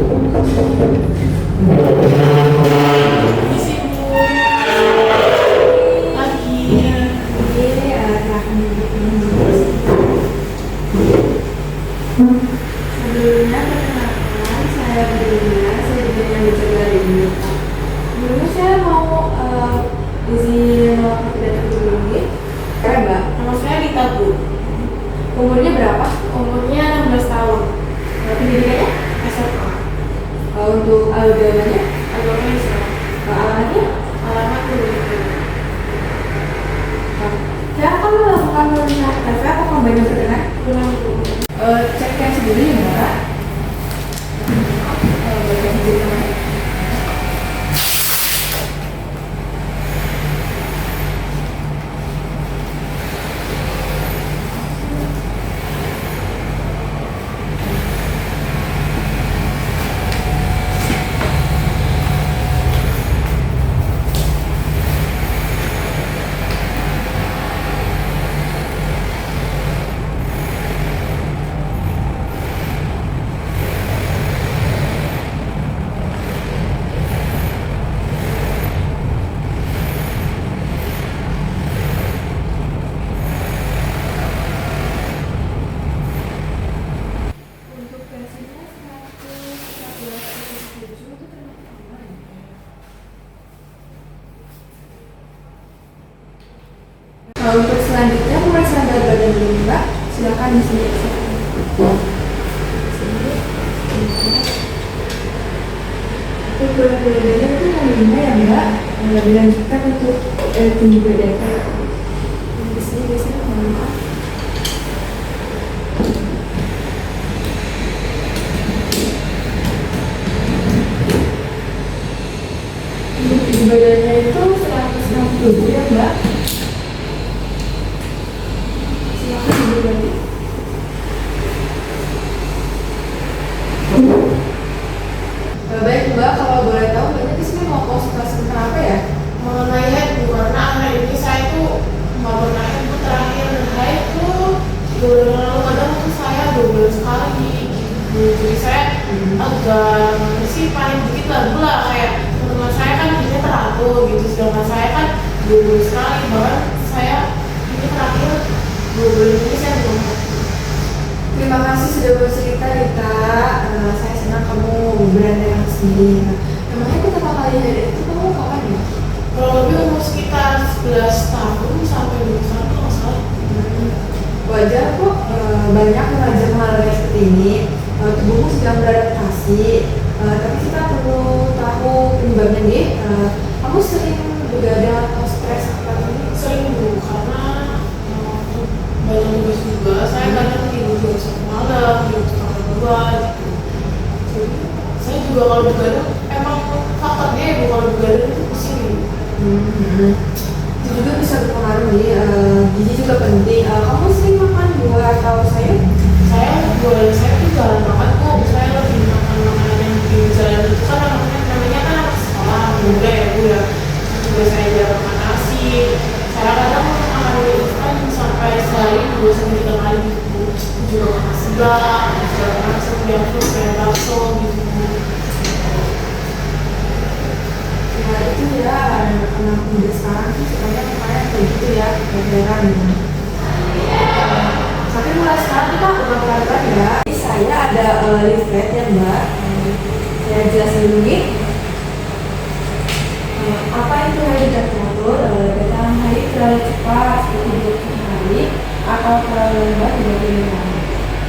Sebelumnya perkenalkan, saya Budina, saya juga yang dijaga ini. Dulu saya mau izin waktu datang dulu nih. Mbak, nama saya Rita Bu. Umurnya berapa? Umurnya 16 tahun. Pendidikannya? SMA. Untuk agamanya? Agamanya Islam. Alamatnya? Alamat Purwokerto. Saya akan melakukan pemeriksaan TB apakah banyak berkenan? Kurang. Cek yang sebelumnya ya Mbak. Bagian sebelumnya. Untuk selanjutnya pemeriksaan berat badan dulu Mbak, silakan di sini. Untuk berat badannya itu yang ya Mbak, dilanjutkan untuk tinggi badan. Di sini biasanya maaf. Untuk tinggi badannya itu 160 ya Mbak. Baik Mbak, kalau boleh tahu Mbaknya di sini mau konsultasi tentang apa ya? Mengenai head Bu, karena akhir ini saya tuh nggak pernah head Bu, terakhir head tuh 2 bulan lalu, kadang tuh saya 2 bulan sekali gitu. Jadi saya agak sih paling dikit lah kayak teman saya kan biasanya teratur gitu, sedangkan saya kan 2 bulan sekali, bahkan saya ini terakhir 2 bulan ini saya belum head. Terima kasih sudah bercerita Rita. Saya senang kamu berani dengan sendiri. Memangnya pertama kali head itu kamu kapan ya? Kalau lebih umur sekitar 11 tahun sampai 12 tahun kalau nggak salah. Wajar kok, banyak remaja mengalami seperti ini. Tubuhmu sedang beradaptasi, tapi kita perlu tahu penyebabnya nih. Kamu sering begadang atau stres apa ini? Sering Bu, karena banyak tugas juga. Saya kadang tidur jam 1 malam, jam setengah 2 gitu. Jadi saya juga kalau begadang emang faktornya ya Bu, kalau begadang itu pusing gitu. Itu juga bisa berpengaruh nih. Gizi juga penting. Kamu sering makan buah atau sayur? Saya tuh jarang makan kok. Saya lebih makan makanan yang di jalan itu kan namanya kan anak sekolah muda ya Bu ya. Juga saya jarang makan nasi. Saya kadang makan mie instan sampai sehari 2-3 kali gitu. Juga makan seblak, segala macam yang terus kayak bakso gitu. Ya itu ya, anak muda sekarang sih sukanya makannya kayak gitu ya, kegeeran gitu. Tapi mulai sekarang kita udah pelan-pelan ya. Ini saya ada leaflet ya Mbak. Saya jelasin dulu nih. Apa itu haid dan teratur? Datang haid terlalu cepat seperti 20 hari atau terlalu lambat 30 hari.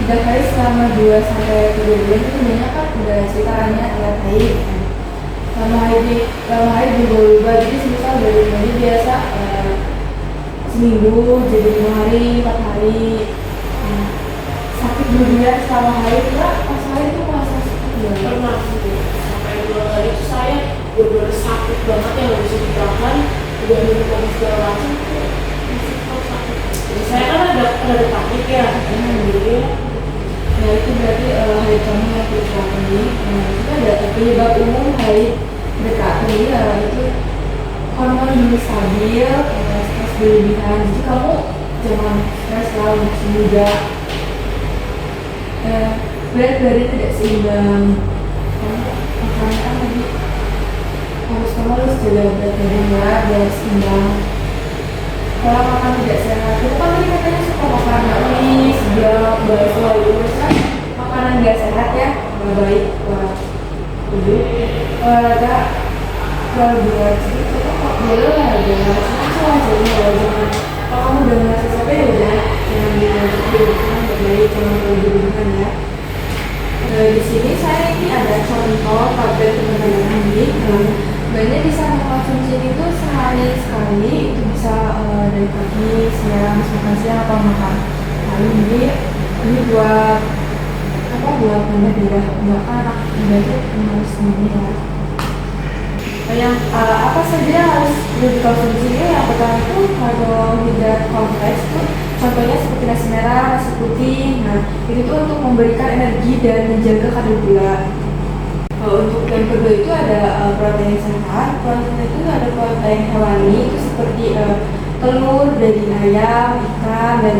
Tidak haid selama 2-3 bulan itu banyak kan udah sekitarannya lihat haid. Lama haid berubah-ubah, jadi misal dari ini biasa seminggu jadi 5 hari, 4 hari. Sakit berlebihan selama haid, enggak pas haid itu merasa sakit banget. Pernah gitu sampai 2 kali itu saya benar-benar sakit banget yang nggak bisa ditahan, udah minum obat segala macam itu masih tetap sakit. Jadi saya kan ada takut ya, jadi Ya itu berarti haid kamu yang berubah ini. Itu ada penyebab umum haid dekat ini itu hormon belum stabil, stres berlebihan. Jadi kamu jangan stres lah, masih muda. Berat badan tidak seimbang, Makanya kan lagi kamu harus jaga berat badan ya biar seimbang. Kalau makan tidak sehat itu kan tadi katanya suka makan bakmi, seblak, bakso itu kan makanan nggak sehat ya, nggak baik buat tubuh. Olahraga kalau buat itu kok boleh lah ya, cuma jadi jangan. Kalau kamu udah merasa capek ya udah jangan dilanjut dulu, kan nggak baik, jangan terlalu berlebihan ya. Di sini saya ini ada contoh tablet teman-teman ini. Banyak bisa mengkonsumsi itu sehari sekali, itu bisa dari pagi, siang, makan siang atau makan malam. Ini buat apa? Buat nambah darah buat anak muda itu harus ini ya. Yang apa saja harus dikonsumsi yang pertama itu karbohidrat kompleks tuh contohnya seperti nasi merah, nasi putih. Nah itu tuh untuk memberikan energi dan menjaga kadar gula. Untuk yang kedua itu ada protein sehat. Protein itu ada protein hewani itu seperti telur, daging ayam, ikan, dan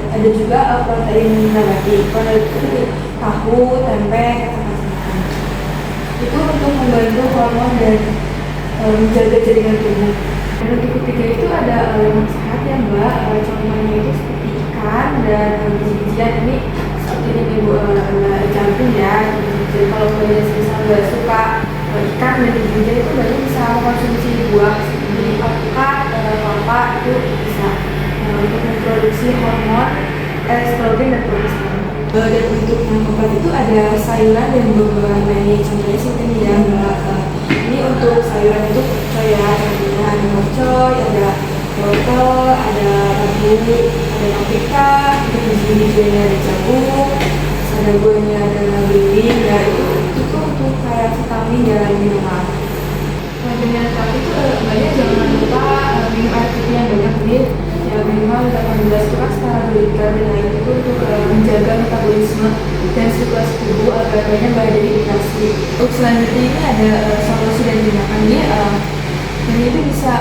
ada juga protein nabati. Protein itu seperti tahu, tempe, kacang-kacangan. Itu untuk membantu hormon dan menjaga jaringan tubuh. Dan untuk ketiga itu ada lemak sehat ya Mbak. Contohnya itu seperti ikan dan biji-bijian. Ini seperti ini Ibu jantung ya. Jadi kalau kalian misal nggak suka ikan dan biji-bijian itu banyak bisa mengkonsumsi buah seperti alpukat, kelapa itu bisa untuk memproduksi hormon estrogen dan progesteron. Dan untuk yang keempat itu ada sayuran dan buah-buahan lainnya. Contohnya seperti ini ya Mbak. Ini untuk sayuran itu ya contohnya ada mercoy, ada wortel, ada labu, ada paprika, untuk biji-bijiannya ada jagung, ada buahnya ada belimbing ya itu untuk kayak vitamin dan minuman. Nah dengan terakhir itu banyak jangan lupa minum air putih yang banyak ya minimal 18 itu kan setara berliter. Nah itu untuk menjaga metabolisme dan sirkulasi tubuh agar banyak badan dehidrasi. Untuk selanjutnya ini ada solusi dan tindakan ini itu bisa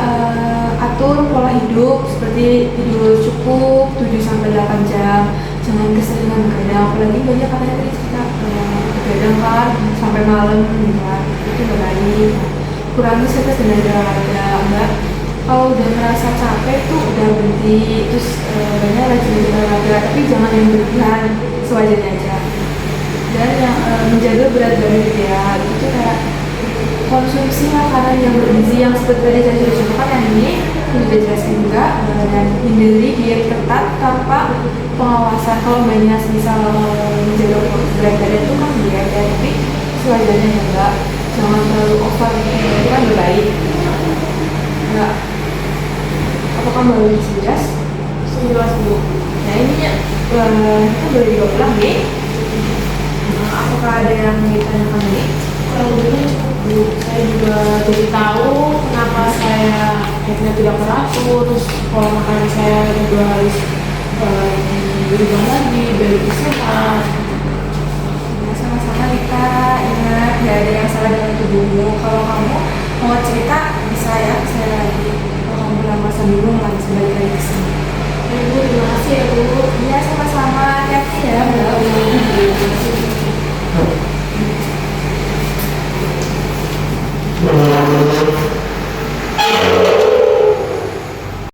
atur pola hidup seperti tidur cukup 7-8 jam, jangan keseringan begadang, apalagi banyak katanya tadi kita begadang kan sampai malam gitu kan, itu nggak baik. Kurangi stres dan olahraga Mbak. Kalau udah merasa capek tuh udah berhenti, terus banyak rajin olahraga, tapi jangan yang berlebihan, sewajarnya aja. Dan yang menjaga berat badan ya, itu kayak konsumsi makanan yang bergizi yang seperti tadi saya sudah contohkan yang ini sudah dijelaskan juga, dan hindari diet ketat tanpa pengawasan. Kalau banyak misal menjaga berat badan itu kan diet ya, tapi sewajarnya juga jangan terlalu over, itu kan baik. Enggak. Apakah baru jelas? Jelas Bu. Nah ini ya, kita boleh diulang nih. Apakah ada yang ditanyakan nih? Kalau dulu cukup Bu, saya juga jadi tahu kenapa saya akhirnya tidak teratur, terus pola makan saya juga harus dirubah lagi biar lebih sehat. Ya, sama-sama Rita, ingat gak ada yang salah dengan tubuhmu. Kalau kamu mau cerita bisa ya, saya lagi. Kalau kamu bilang masa bingung lagi balik lagi ke sini. Bu, terima kasih ya Bu. Iya sama-sama, hati-hati ya Mbak. Terima kasih.